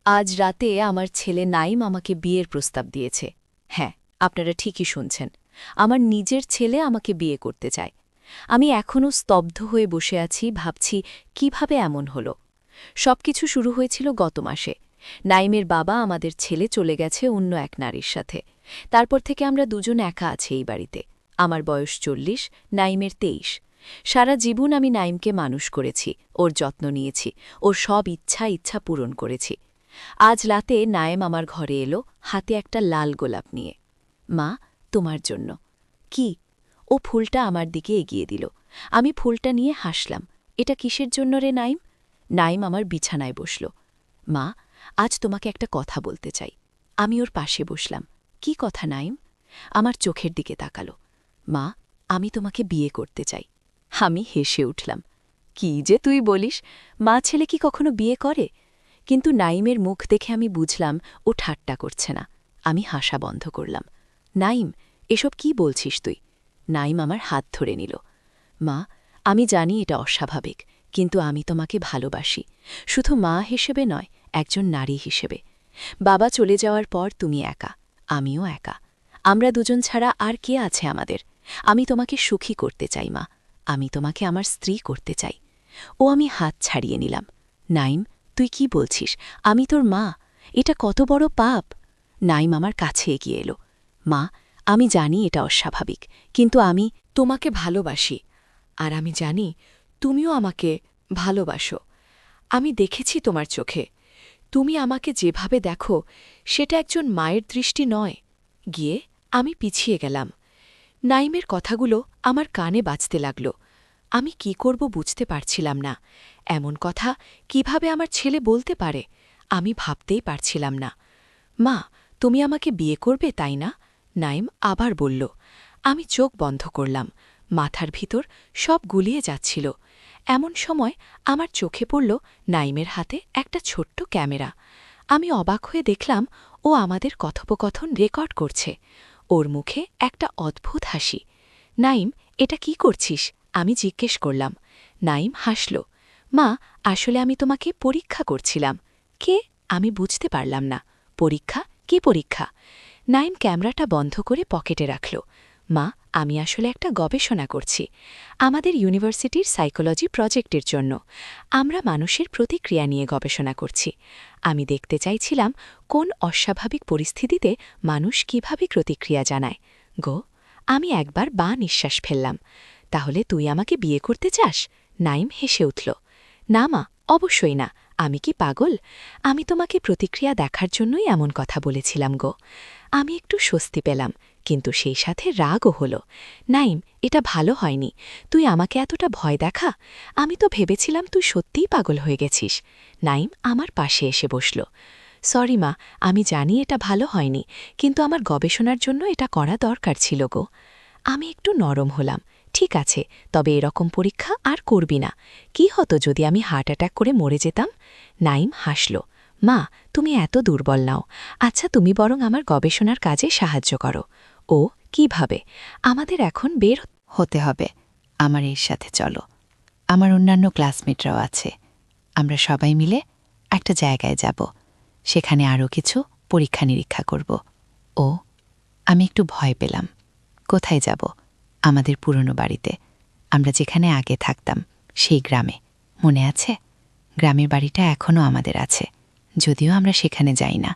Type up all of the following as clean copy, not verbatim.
আজ রাতে আমার ছেলে নাইম আমাকে বিয়ের প্রস্তাব দিয়েছে। হ্যাঁ, আপনারা ঠিকই শুনছেন। আমার নিজের ছেলে আমাকে বিয়ে করতে চায়। আমি এখনও স্তব্ধ হয়ে বসে আছি, ভাবছি কিভাবে এমন হল। সবকিছু শুরু হয়েছিল গত মাসে। নাইমের বাবা আমাদের ছেলে চলে গেছে অন্য এক নারীর সাথে। তারপর থেকে আমরা দুজন একা আছি এই বাড়িতে। আমার বয়স ৪০, নাইমের ২৩। সারা জীবন আমি নাইমকে মানুষ করেছি, ওর যত্ন নিয়েছি, ওর সব ইচ্ছা পূরণ করেছি। আজ রাতে নায়েম আমার ঘরে এলো, হাতে একটা লাল গোলাপ নিয়ে। মা, তোমার জন্য। কি? ও ফুলটা আমার দিকে এগিয়ে দিল। আমি ফুলটা নিয়ে হাসলাম। এটা কিসের জন্য রে নাইম? নাইম আমার বিছানায় বসল। মা, আজ তোমাকে একটা কথা বলতে চাই। আমি ওর পাশে বসলাম। কি কথা নাইম? আমার চোখের দিকে তাকালো। মা, আমি তোমাকে বিয়ে করতে চাই। আমি হেসে উঠলাম। কি যে তুই বলিস, মা ছেলে কি কখনো বিয়ে করে? কিন্তু নাইমের মুখ দেখে আমি বুঝলাম ও ঠাট্টা করছে না। আমি হাসা বন্ধ করলাম। নাইম, এসব কি বলছিস তুই? নাইম আমার হাত ধরে নিল। মা, আমি জানি এটা অস্বাভাবিক, কিন্তু আমি তোমাকে ভালোবাসি। শুধু মা হিসেবে নয়, একজন নারী হিসেবে। বাবা চলে যাওয়ার পর তুমি একা, আমিও একা। আমরা দুজন ছাড়া আর কে আছে আমাদের? আমি তোমাকে সুখী করতে চাই মা। আমি তোমাকে আমার স্ত্রী করতে চাই। আমি হাত ছাড়িয়ে নিলাম। নাইম, তুই কি বলছিস? আমি তোর মা। এটা কত বড় পাপ! নাইম আমার কাছে এগিয়ে এলো। মা, আমি জানি এটা অস্বাভাবিক, কিন্তু আমি তোমাকে ভালোবাসি। আর আমি জানি তুমিও আমাকে ভালোবাসো। আমি দেখেছি তোমার চোখে। তুমি আমাকে যেভাবে দেখো, সেটা একজন মায়ের দৃষ্টি নয়। গিয়ে আমি পিছিয়ে গেলাম। নাইমের কথাগুলো আমার কানে বাজতে লাগল। আমি কি করব বুঝতে পারছিলাম না। এমন কথা কিভাবে আমার ছেলে বলতে পারে, আমি ভাবতেই পারছিলাম না। মা, তুমি আমাকে বিয়ে করবে, তাই না? নাইম আবার বলল। আমি চোখ বন্ধ করলাম। মাথার ভিতর সব গুলিয়ে যাচ্ছিল। এমন সময় আমার চোখে পড়ল নাইমের হাতে একটা ছোট্ট ক্যামেরা। আমি অবাক হয়ে দেখলাম ও আমাদের কথোপকথন রেকর্ড করছে। ওর মুখে একটা অদ্ভুত হাসি। নাইম, এটা কি করছিস? আমি জিজ্ঞেস করলাম। নাইম হাসল। মা, আসলে আমি তোমাকে পরীক্ষা করছিলাম। কে? আমি বুঝতে পারলাম না। পরীক্ষা? কি পরীক্ষা? নাইম ক্যামেরাটা বন্ধ করে পকেটে রাখল। মা, আমি আসলে একটা গবেষণা করছি আমাদের ইউনিভার্সিটির সাইকোলজি প্রজেক্টের জন্য। আমরা মানুষের প্রতিক্রিয়া নিয়ে গবেষণা করছি। আমি দেখতে চাইছিলাম কোন অস্বাভাবিক পরিস্থিতিতে মানুষ কিভাবে প্রতিক্রিয়া জানায়। গো, আমি একবার নিঃশ্বাস ফেললাম। তাহলে তুই আমাকে বিয়ে করতে চাস? নাইম হেসে উঠল। না মা, অবশ্যই না। আমি কি পাগল? আমি তোমাকে প্রতিক্রিয়া দেখার জন্যই এমন কথা বলেছিলাম গো। আমি একটু স্বস্তি পেলাম, কিন্তু সেই সাথে রাগও হল। নাইম, এটা ভালো হয়নি। তুই আমাকে এতটা ভয় দেখা। আমি তো ভেবেছিলাম তুই সত্যিই পাগল হয়ে গেছিস। নাইম আমার পাশে এসে বসল। সরি মা, আমি জানি এটা ভালো হয়নি, কিন্তু আমার গবেষণার জন্য এটা করা দরকার ছিল গো। আমি একটু নরম হলাম। ঠিক আছে, তবে এরকম পরীক্ষা আর করবি না। কি হতো যদি আমি হার্ট অ্যাটাক করে মরে যেতাম? নাইম হাসল। মা, তুমি এত দুর্বল নাও। আচ্ছা, তুমি বরং আমার গবেষণার কাজে সাহায্য করো। ও, কিভাবে? আমাদের এখন বের হতে হবে। আমার এর সাথে চলো। আমার অন্যান্য ক্লাসমেটরাও আছে। আমরা সবাই মিলে একটা জায়গায় যাব। সেখানে আরও কিছু পরীক্ষা নিরীক্ষা করব। ও, আমি একটু ভয় পেলাম। কোথায় যাব? আমাদের পুরনো বাড়িতে, আমরা যেখানে আগে থাকতাম, সেই গ্রামে। মনে আছে? গ্রামের বাড়িটা এখনও আমাদের আছে, যদিও আমরা সেখানে যাই না।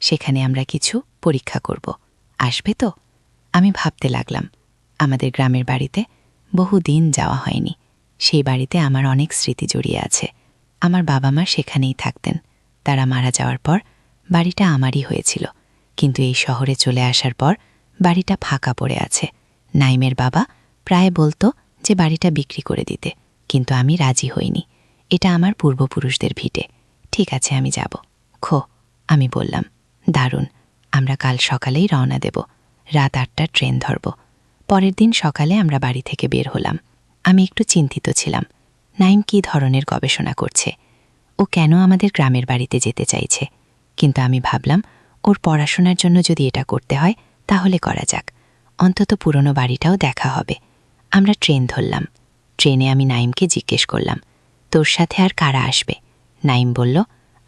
সেখানে আমরা কিছু পরীক্ষা করব। আসবে তো? আমি ভাবতে লাগলাম, আমাদের গ্রামের বাড়িতে বহুদিন যাওয়া হয়নি। সেই বাড়িতে আমার অনেক স্মৃতি জড়িয়ে আছে। আমার বাবা মা সেখানেই থাকতেন। তারা মারা যাওয়ার পর বাড়িটা আমারই হয়েছিল, কিন্তু এই শহরে চলে আসার পর বাড়িটা ফাঁকা পড়ে আছে। নাইমের বাবা প্রায় বলতো যে বাড়িটা বিক্রি করে দিতে, কিন্তু আমি রাজি হইনি। এটা আমার পূর্বপুরুষদের ভিটে। ঠিক আছে, আমি যাব। আমি বললাম, দারুণ। আমরা কাল সকালেই রওনা দেব। রাত ৮টার ট্রেন ধরব। পরের দিন সকালে আমরা বাড়ি থেকে বের হলাম। আমি একটু চিন্তিত ছিলাম। নাইম কী ধরনের গবেষণা করছে? ও কেন আমাদের গ্রামের বাড়িতে যেতে চাইছে? কিন্তু আমি ভাবলাম, ওর পড়াশোনার জন্য যদি এটা করতে হয়, তাহলে করা যাক। অন্তত পুরনো বাড়িটাও দেখা হবে। আমরা ট্রেন ধরলাম। ট্রেনে আমি নাইমকে জিজ্ঞেস করলাম, তোর সাথে আর কারা আসবে? নাইম বলল,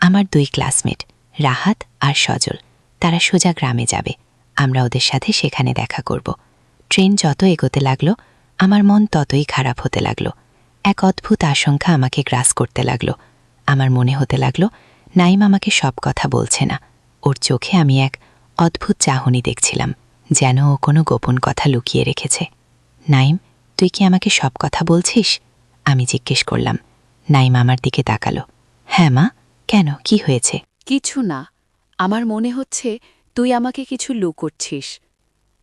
আমার 2 ক্লাসমেট। রাহাত আর সজল, তারা সোজা গ্রামে যাবে। আমরা ওদের সাথে সেখানে দেখা করব। ট্রেন যত এগোতে লাগলো আমার মন ততই খারাপ হতে লাগলো। এক অদ্ভুত আশঙ্কা আমাকে গ্রাস করতে লাগলো। আমার মনে হতে লাগলো নাইম আমাকে সব কথা বলছে না। ওর চোখে আমি এক অদ্ভুত চাহনি দেখছিলাম, যেন ও কোনো গোপন কথা লুকিয়ে রেখেছে। নাইম, তুই কি আমাকে সব কথা বলছিস? আমি জিজ্ঞেস করলাম। নাইম আমার দিকে তাকালো। হ্যাঁ মা, কেন, কি হয়েছে? কিছু না, আমার মনে হচ্ছে তুই আমাকে কিছু লুকোচ্ছিস।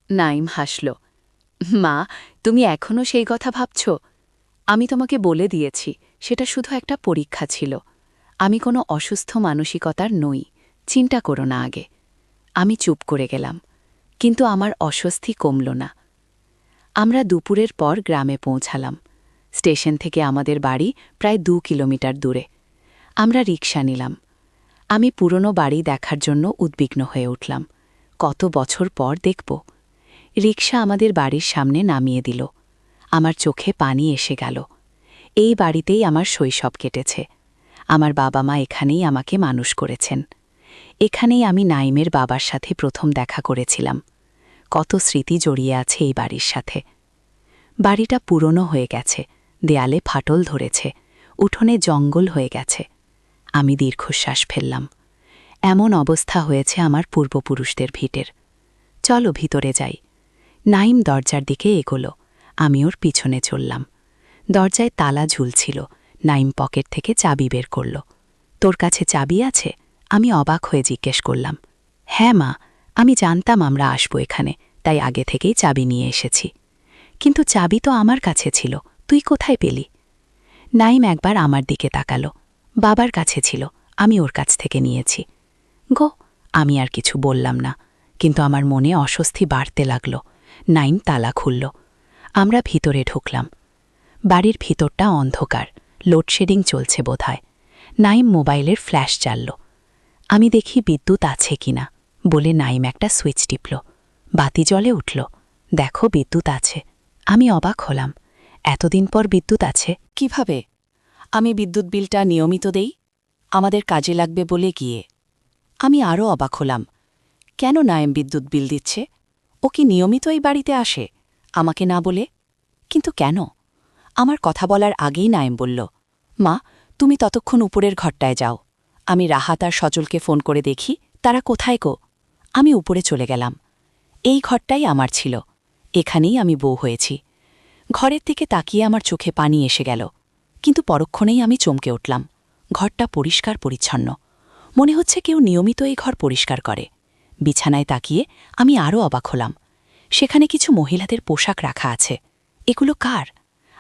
নাইম হাসল। মা, তুমি এখনও সেই কথা ভাবছ? আমি তোমাকে বলে দিয়েছি সেটা শুধু একটা পরীক্ষা ছিল। আমি কোনো অসুস্থ মানসিকতার নই, চিন্তা করো না আগে। আমি চুপ করে গেলাম, কিন্তু আমার অস্বস্তি কমল না। আমরা দুপুরের পর গ্রামে পৌঁছালাম। স্টেশন থেকে আমাদের বাড়ি প্রায় 2 কিলোমিটার দূরে। আমরা রিকশা নিলাম। আমি পুরনো বাড়ি দেখার জন্য উদ্বিগ্ন হয়ে উঠলাম। কত বছর পর দেখব। রিকশা আমাদের বাড়ির সামনে নামিয়ে দিল। আমার চোখে পানি এসে গেল। এই বাড়িতেই আমার শৈশব কেটেছে। আমার বাবা মা এখানেই আমাকে মানুষ করেছেন। এখানেই আমি নাইমের বাবার সাথে প্রথম দেখা করেছিলাম। কত স্মৃতি জড়িয়ে আছে এই বাড়ির সাথে। বাড়িটা পুরনো হয়ে গেছে, দেয়ালে ফাটল ধরেছে, উঠোনে জঙ্গল হয়ে গেছে। আমি দীর্ঘশ্বাস ফেললাম। এমন অবস্থা হয়েছে আমার পূর্বপুরুষদের ভিটের। চলো ভিতরে যাই। নাইম দরজার দিকে এগোলো। আমি ওর পিছনে চললাম। দরজায় তালা ঝুলছিল। নাইম পকেট থেকে চাবি বের করল। তোর কাছে চাবি আছে? আমি অবাক হয়ে জিজ্ঞেস করলাম। হ্যাঁ মা, আমি জানতাম আমরা আসব এখানে, তাই আগে থেকেই চাবি নিয়ে এসেছি। কিন্তু চাবি তো আমার কাছে ছিল, তুই কোথায় পেলি? নাইম একবার আমার দিকে তাকালো। বাবার কাছে ছিল, আমি ওর কাছ থেকে নিয়েছি। গো, আমি আর কিছু বললাম না, কিন্তু আমার মনে অস্বস্তি বাড়তে লাগল। নাইম তালা খুলল। আমরা ভিতরে ঢুকলাম। বাড়ির ভিতরটা অন্ধকার, লোডশেডিং চলছে বোধহয়। নাইম মোবাইলের ফ্ল্যাশ জ্বালল। আমি দেখি বিদ্যুৎ আছে কিনা বলে নাইম একটা সুইচ টিপল। বাতি জ্বলে উঠল। দেখো, বিদ্যুৎ আছে। আমি অবাক হলাম। এতদিন পর বিদ্যুৎ আছে কিভাবে? আমি বিদ্যুৎ বিলটা নিয়মিত দেই, আমাদের কাজে লাগবে বলে গিয়ে। আমি আরও অবাক হলাম। কেন নাইম বিদ্যুৎ বিল দিচ্ছে? ও কি নিয়মিত এই বাড়িতে আসে আমাকে না বলে? কিন্তু কেন? আমার কথা বলার আগেই নাইম বলল, মা, তুমি ততক্ষণ উপরের ঘরটায় যাও। আমি রাহাত আর সজলকে ফোন করে দেখি তারা কোথায় গো। আমি উপরে চলে গেলাম। এই ঘরটাই আমার ছিল, এখানেই আমি বউ হয়েছি। ঘরের দিকে তাকিয়ে আমার চোখে পানি এসে গেল, কিন্তু পরক্ষণেই আমি চমকে উঠলাম। ঘরটা পরিষ্কার পরিচ্ছন্ন, মনে হচ্ছে কেউ নিয়মিত এই ঘর পরিষ্কার করে। বিছানায় তাকিয়ে আমি আরও অবাক হলাম। সেখানে কিছু মহিলাদের পোশাক রাখা আছে। এগুলো কার?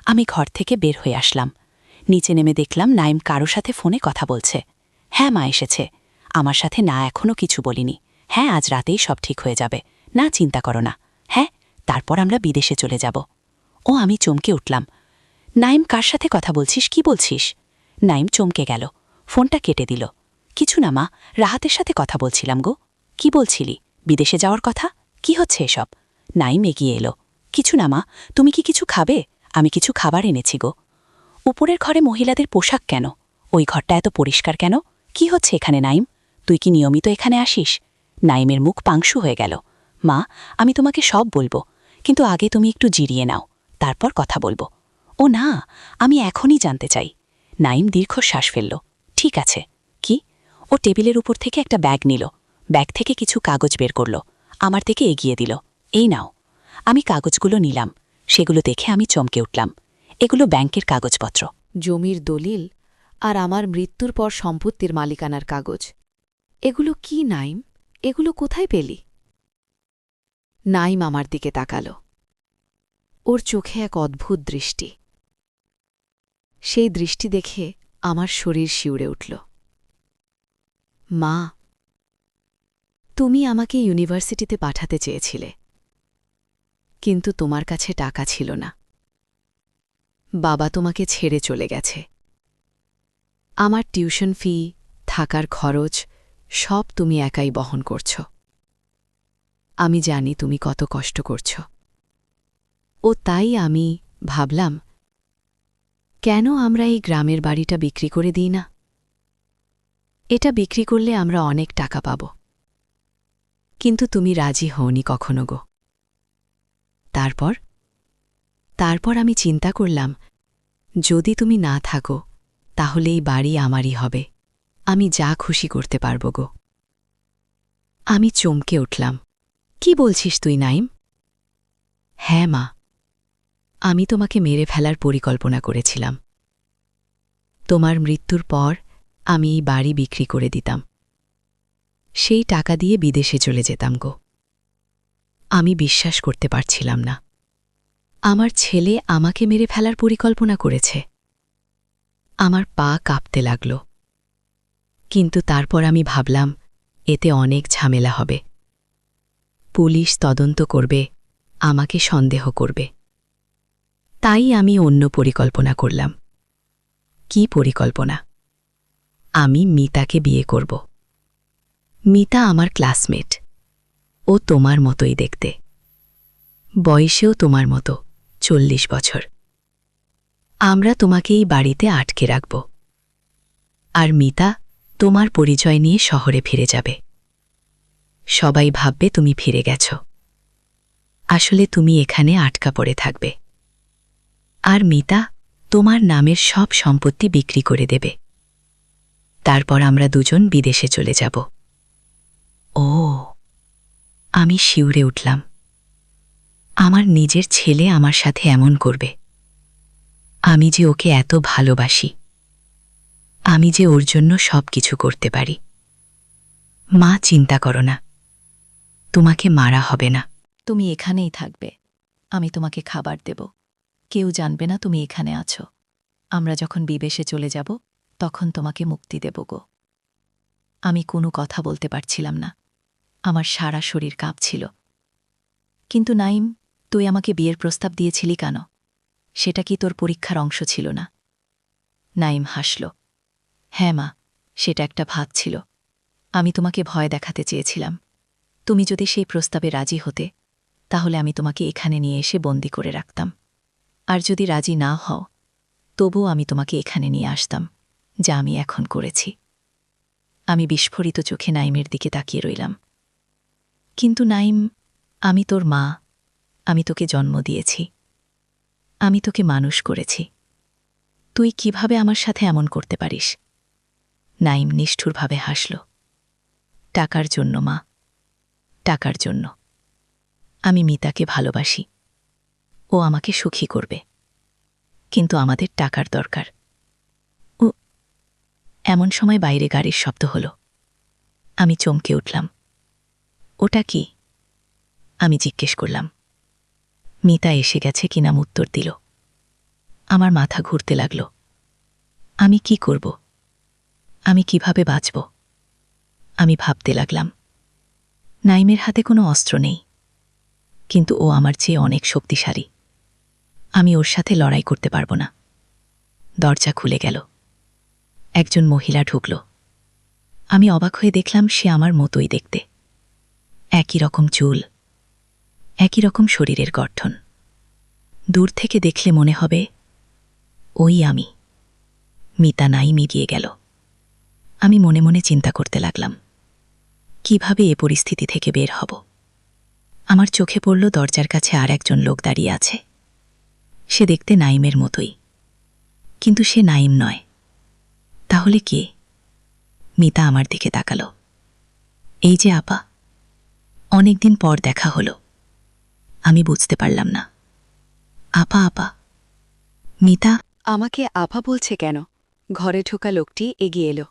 আমি ঘর থেকে বের হয়ে আসলাম। নিচে নেমে দেখলাম নাইম কারো সাথে ফোনে কথা বলছে। হ্যাঁ মা এসেছে। আমার সাথে না, এখনও কিছু বলিনি। হ্যাঁ, আজ রাতেই সব ঠিক হয়ে যাবে, না চিন্তা করো না। হ্যাঁ, তারপর আমরা বিদেশে চলে যাব। ও, আমি চমকে উঠলাম। নাইম, কার সাথে কথা বলছিস, কি বলছিস? নাইম চমকে গেল, ফোনটা কেটে দিল। কিছু না মা, রাহাতের সাথে কথা বলছিলাম গো। কি বলছিলি? বিদেশে যাওয়ার কথা? কি হচ্ছে এসব? নাইম এগিয়ে এলো। কিছু না মা, তুমি কি কিছু খাবে? আমি কিছু খাবার এনেছি গো। উপরের ঘরে মহিলাদের পোশাক কেন? ওই ঘরটা এত পরিষ্কার কেন? কি হচ্ছে এখানে নাইম? তুই কি নিয়মিত এখানে আসিস? নাইমের মুখ পাংশু হয়ে গেল। মা, আমি তোমাকে সব বলবো, কিন্তু আগে তুমি একটু জিরিয়ে নাও, তারপর কথা বলবো। ও না, আমি এখনই জানতে চাই। নাইম দীর্ঘশ্বাস ফেলল। ঠিক আছে। কি? ও টেবিলের উপর থেকে একটা ব্যাগ নিল। ব্যাগ থেকে কিছু কাগজ বের করল, আমার দিকে এগিয়ে দিল। এই নাও। আমি কাগজগুলো নিলাম। সেগুলো দেখে আমি চমকে উঠলাম। এগুলো ব্যাংকের কাগজপত্র, জমির দলিল আর আমার মৃত্যুর পর সম্পত্তির মালিকানার কাগজ। এগুলো কি নাইম? এগুলো কোথায় পেলি? নাইম আমার দিকে তাকাল। ওর চোখে এক অদ্ভুত দৃষ্টি। সেই দৃষ্টি দেখে আমার শরীর শিউরে উঠল। মা, তুমি আমাকে ইউনিভার্সিটিতে পাঠাতে চেয়েছিলে, কিন্তু তোমার কাছে টাকা ছিল না। বাবা তোমাকে ছেড়ে চলে গেছে। আমার টিউশন ফি, থাকার খরচ সব তুমি একাই বহন করছ। আমি জানি তুমি কত কষ্ট করছ। ও তাই আমি ভাবলাম, কেন আমরা এই গ্রামের বাড়িটা বিক্রি করে দিই না? এটা বিক্রি করলে আমরা অনেক টাকা পাব। কিন্তু তুমি রাজি হওনি কখনো গো। তারপর আমি চিন্তা করলাম, যদি তুমি না থাকো তাহলে এই বাড়ি আমারই হবে, আমি যা খুশি করতে পারব গো। আমি চমকে উঠলাম। কি বলছিস তুই নাইম? হ্যাঁ মা, আমি তোমাকে মেরে ফেলার পরিকল্পনা করেছিলাম। তোমার মৃত্যুর পর আমি এই বাড়ি বিক্রি করে দিতাম, সেই টাকা দিয়ে বিদেশে চলে যেতাম গো। আমি বিশ্বাস করতে পারছিলাম না, আমার ছেলে আমাকে মেরে ফেলার পরিকল্পনা করেছে। আমার পা কাঁপতে লাগল। কিন্তু তারপর আমি ভাবলাম, এতে অনেক ঝামেলা হবে। পুলিশ তদন্ত করবে, আমাকে সন্দেহ করবে। তাই আমি অন্য পরিকল্পনা করলাম। কি পরিকল্পনা? আমি মিতাকে বিয়ে করব। মিতা আমার ক্লাসমেট, ও তোমার মতোই দেখতে, বয়সেও তোমার মতো, 40 বছর। আমরা তোমাকে এই বাড়িতে আটকে রাখব, আর মিতা তোমার পরিচয় নিয়ে শহরে ফিরে যাবে। সবাই ভাববে তুমি ফিরে গেছ, আসলে তুমি এখানে আটকা পড়ে থাকবে। আর মিতা তোমার নামের সব সম্পত্তি বিক্রি করে দেবে। তারপর আমরা দুজন বিদেশে চলে যাব। ও, আমি শিউরে উঠলাম। আমার নিজের ছেলে আমার সাথে এমন করবে? আমি যে ওকে এত ভালোবাসি, আমি যে ওর জন্য সব কিছু করতে পারি। মা, চিন্তা করো না, তোমাকে মারা হবে না। তুমি এখানেই থাকবে, আমি তোমাকে খাবার দেব। কেউ জানবে না তুমি এখানে আছো। আমরা যখন বিদেশে চলে যাব তখন তোমাকে মুক্তি দেব গো। আমি কোনো কথা বলতে পারছিলাম না, আমার সারা শরীর কাঁপছিল। কিন্তু নাইম, তুই আমাকে বিয়ের প্রস্তাব দিয়েছিলি কেন? সেটা কি তোর পরীক্ষার অংশ ছিল না? নাইম হাসল। হ্যাঁ মা, সেটা একটা ভাগ ছিল। আমি তোমাকে ভয় দেখাতে চেয়েছিলাম। তুমি যদি সেই প্রস্তাবে রাজি হতে, তাহলে আমি তোমাকে এখানে নিয়ে এসে বন্দি করে রাখতাম। আর যদি রাজি না হও, তবুও আমি তোমাকে এখানে নিয়ে আসতাম, যা আমি এখন করেছি। আমি বিস্ফোরিত চোখে নাইমের দিকে তাকিয়ে রইলাম। কিন্তু নাইম, আমি তোর মা, আমি তোকে জন্ম দিয়েছি, আমি তোকে মানুষ করেছি। তুই কিভাবে আমার সাথে এমন করতে পারিস? নাইম নিষ্ঠুরভাবে হাসল। টাকার জন্য মা, টাকার জন্য। আমি মিতাকে ভালোবাসি, ও আমাকে সুখী করবে, কিন্তু আমাদের টাকার দরকার। ও, এমন সময় বাইরে গাড়ির শব্দ হল। আমি চমকে উঠলাম। ওটা কি? আমি জিজ্ঞেস করলাম। মিতা এসে গেছে কিনা উত্তর দিল। আমার মাথা ঘুরতে লাগল। আমি কি করব? আমি কিভাবে বাঁচব? আমি ভাবতে লাগলাম, নাইমের হাতে কোনো অস্ত্র নেই, কিন্তু ও আমার চেয়ে অনেক শক্তিশালী। আমি ওর সাথে লড়াই করতে পারব না। দরজা খুলে গেল। একজন মহিলা ঢুকল। আমি অবাক হয়ে দেখলাম সে আমার মতোই দেখতে। একই রকম চুল, একই রকম শরীরের গঠন। দূর থেকে দেখলে মনে হবে ওই আমি। মিতা নাই মিলিয়ে গেল। আমি মনে মনে চিন্তা করতে লাগলাম, কিভাবে এ পরিস্থিতি থেকে বের হব। আমার চোখে পড়ল দরজার কাছে আর একজন লোক দাঁড়িয়ে আছে। সে দেখতে নাইমের মতোই, কিন্তু সে নাইম নয়। তাহলে কে? মিতা আমার দিকে তাকাল। এই যে আপা, অনেকদিন পর দেখা হলো। আমি বুঝতে পারলাম না। আপা আপা, মিতা আমাকে আপা বলছে কেন? ঘরে ঢোকা লোকটি এগিয়ে এলো।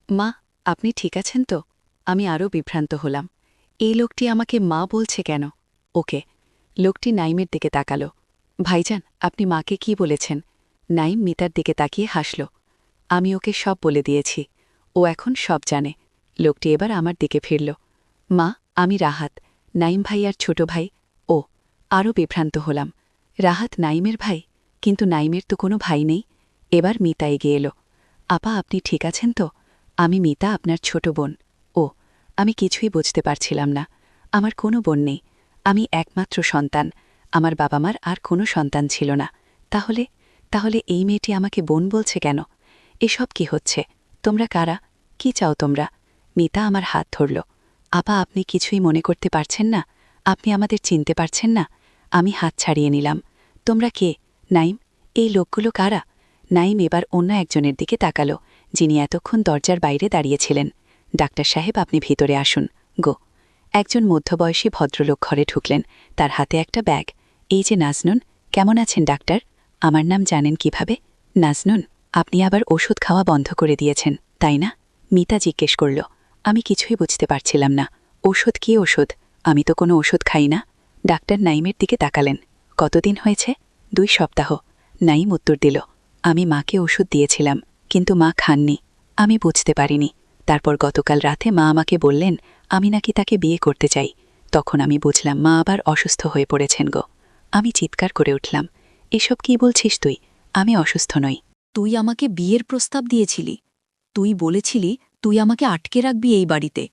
মা, আপনি ঠিক আছেন তো? আমি আরও বিভ্রান্ত হলাম। এই লোকটি আমাকে মা বলছে কেন? ওকে। লোকটি নাইমের দিকে তাকালো। ভাইজান, আপনি মাকে কি বলেছেন? নাইম মিতার দিকে তাকিয়ে হাসল। আমি ওকে সব বলে দিয়েছি, ও এখন সব জানে। লোকটি এবার আমার দিকে ফিরল। মা, আমি রাহাত, নাইম ভাইয়ার ছোট ভাই। ও, আরও বিভ্রান্ত হলাম। রাহাত নাইমের ভাই? কিন্তু নাইমের তো কোনো ভাই নেই। এবার মিতা এগিয়ে এলো। আপা, আপনি ঠিক আছেন তো? আমি মিতা, আপনার ছোট বোন। ও, আমি কিছুই বুঝতে পারছিলাম না। আমার কোনো বোন নেই, আমি একমাত্র সন্তান। আমার বাবা মার আর কোনো সন্তান ছিল না। তাহলে এই মেয়েটি আমাকে বোন বলছে কেন? এসব কি হচ্ছে? তোমরা কারা? কি চাও তোমরা? মিতা আমার হাত ধরল। আপা, আপনি কিছুই মনে করতে পারছেন না? আপনি আমাদের চিনতে পারছেন না? আমি হাত ছাড়িয়ে নিলাম। তোমরা কে? নাইম, এই লোকগুলো কারা? নাইম এবার অন্য একজনের দিকে তাকালো, যিনি এতক্ষণ দরজার বাইরে দাঁড়িয়েছিলেন। ডাক্তার সাহেব, আপনি ভিতরে আসুন। গো। একজন মধ্যবয়সী ভদ্রলোক ঘরে ঢুকলেন, তার হাতে একটা ব্যাগ। এই যে নাজনুন। কেমন আছেন ডাক্তার? আমার নাম জানেন কিভাবে? নাজনুন, আপনি আবার ওষুধ খাওয়া বন্ধ করে দিয়েছেন, তাই না? মিতা জিজ্ঞেস করল। আমি কিছুই বুঝতে পারছিলাম না। ওষুধ? কি ওষুধ? আমি তো কোনো ওষুধ খাই না। ডাক্তার নাইমের দিকে তাকালেন। কতদিন হয়েছে? 2 সপ্তাহ। নাইম উত্তর দিল। আমি মাকে ওষুধ দিয়েছিলাম, কিন্তু মা খাননি। আমি বুঝতে পারিনি। তারপর গতকাল রাতে মা আমাকে বললেন আমি নাকি তাকে বিয়ে করতে চাই। তখন আমি বুঝলাম মা আবার অসুস্থ হয়ে পড়েছেন গো। আমি চিৎকার করে উঠলাম, এসব কি বলছিস তুই? আমি অসুস্থ নই। তুই আমাকে বিয়ের প্রস্তাব দিয়েছিলি। তুই বলেছিলি তুই আমাকে আটকে রাখবি এই বাড়িতে।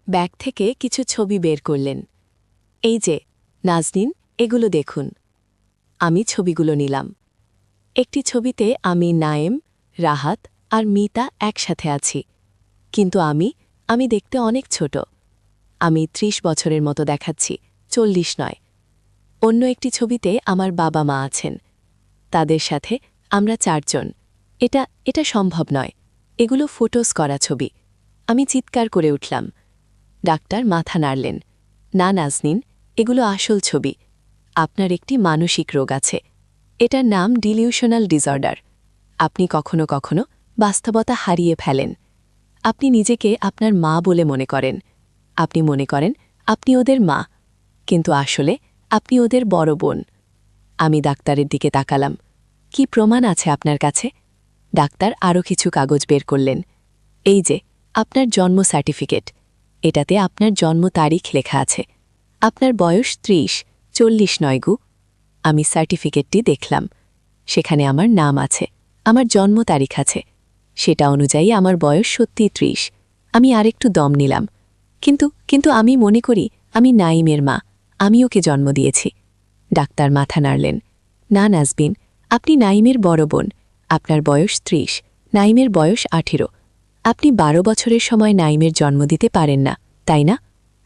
ব্যাগ থেকে কিছু ছবি বের করলেন। এই যে নাজনীন, এগুলো দেখুন। আমি ছবিগুলো নিলাম। একটি ছবিতে আমি নায়েম, রাহাত আর মিতা একসাথে আছি। কিন্তু আমি দেখতে অনেক ছোট। আমি ৩০ বছরের মতো দেখাচ্ছি, ৪০ নয়। অন্য একটি ছবিতে আমার বাবা মা আছেন। তাদের সাথে আমরা ৪ জন। এটা সম্ভব নয়। এগুলো ফটোস করা ছবি। আমি চিৎকার করে উঠলাম। ডাক্তার মাথা নাড়লেন। না নাজনীন, এগুলো আসল ছবি। আপনার একটি মানসিক রোগ আছে। এটার নাম ডিলিউশনাল ডিসঅর্ডার। আপনি কখনো কখনো বাস্তবতা হারিয়ে ফেলেন। আপনি নিজেকে আপনার মা বলে মনে করেন। আপনি মনে করেন আপনি ওদের মা, কিন্তু আসলে আপনি ওদের বড় বোন। আমি ডাক্তারের দিকে তাকালাম। কি প্রমাণ আছে আপনার কাছে? ডাক্তার আরও কিছু কাগজ বের করলেন। এই যে আপনার জন্ম সার্টিফিকেট। এটাতে আপনার জন্ম তারিখ লেখা আছে। আপনার বয়স ৩০, ৪০ নয় গু। আমি সার্টিফিকেটটি দেখলাম। সেখানে আমার নাম আছে, আমার জন্ম তারিখ আছে। সেটা অনুযায়ী আমার বয়স সত্যি ৩০। আমি আরেকটু দম নিলাম। কিন্তু আমি মনে করি আমি নাইমের মা। আমি ওকে জন্ম দিয়েছি। ডাক্তার মাথা নাড়লেন। না নাজবিন, আপনি নাইমের বড় বোন। আপনার বয়স ৩০, নাইমের বয়স ১৮। আপনি ১২ বছরের সময় নাইমের জন্ম দিতে পারেন না, তাই না?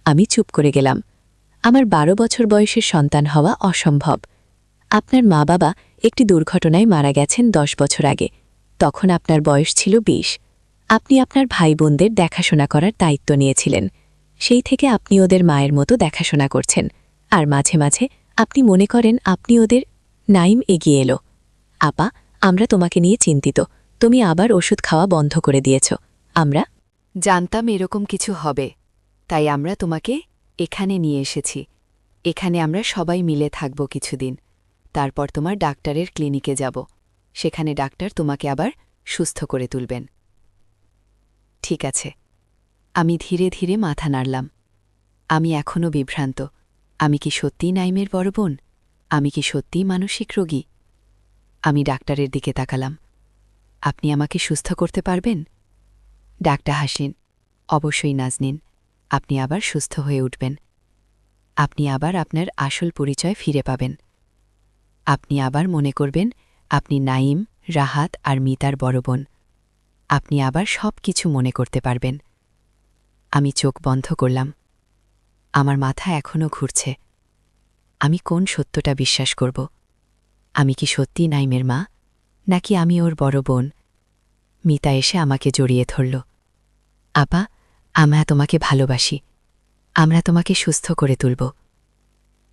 আমি চুপ করে গেলাম। আমার ১২ বছর বয়সের সন্তান হওয়া অসম্ভব। আপনার মা বাবা একটি দুর্ঘটনায় মারা গেছেন ১০ বছর আগে। তখন আপনার বয়স ছিল ২০। আপনি আপনার ভাই বোনদের দেখাশোনা করার দায়িত্ব নিয়েছিলেন। সেই থেকে আপনি ওদের মায়ের মতো দেখাশোনা করছেন। আর মাঝে মাঝে আপনি মনে করেন আপনি ওদের। নাইম এগিয়ে এলো। আপা, আমরা তোমাকে নিয়ে চিন্তিত। তুমি আবার ওষুধ খাওয়া বন্ধ করে দিয়েছ। আমরা জানতাম এরকম কিছু হবে, তাই আমরা তোমাকে এখানে নিয়ে এসেছি। এখানে আমরা সবাই মিলে থাকব কিছুদিন। তারপর তোমার ডাক্তারের ক্লিনিকে যাব। সেখানে ডাক্তার তোমাকে আবার সুস্থ করে তুলবেন। ঠিক আছে। আমি ধীরে ধীরে মাথা নাড়লাম। আমি এখনও বিভ্রান্ত। আমি কি সত্যিই নাইমের বড় বোন? আমি কি সত্যিই মানসিক রোগী? আমি ডাক্তারের দিকে তাকালাম। আপনি আমাকে সুস্থ করতে পারবেন? ডাক্তার হাসলেন। অবশ্যই নাজনীন, আপনি আবার সুস্থ হয়ে উঠবেন। আপনি আবার আপনার আসল পরিচয় ফিরে পাবেন। আপনি আবার মনে করবেন আপনি নাইম, রাহাত আর মিতার বড় বোন। আপনি আবার সব কিছু মনে করতে পারবেন। আমি চোখ বন্ধ করলাম। আমার মাথা এখনও ঘুরছে। আমি কোন সত্যটা বিশ্বাস করব? আমি কি সত্যি নাইমের মা, নাকি আমি ওর বড় বোন? মিতা এসে আমাকে জড়িয়ে ধরল। আপা, আমরা তোমাকে ভালোবাসি। আমরা তোমাকে সুস্থ করে তুলব।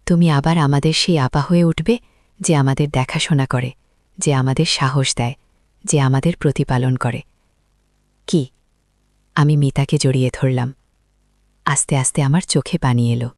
তুমি আবার আমাদের সেই আপা হয়ে উঠবে, যে আমাদের দেখাশোনা করে, যে আমাদের সাহস দেয়, যে আমাদের প্রতিপালন করে। কি? আমি মিতাকে জড়িয়ে ধরলাম। আস্তে আস্তে আমার চোখে পানি এলো।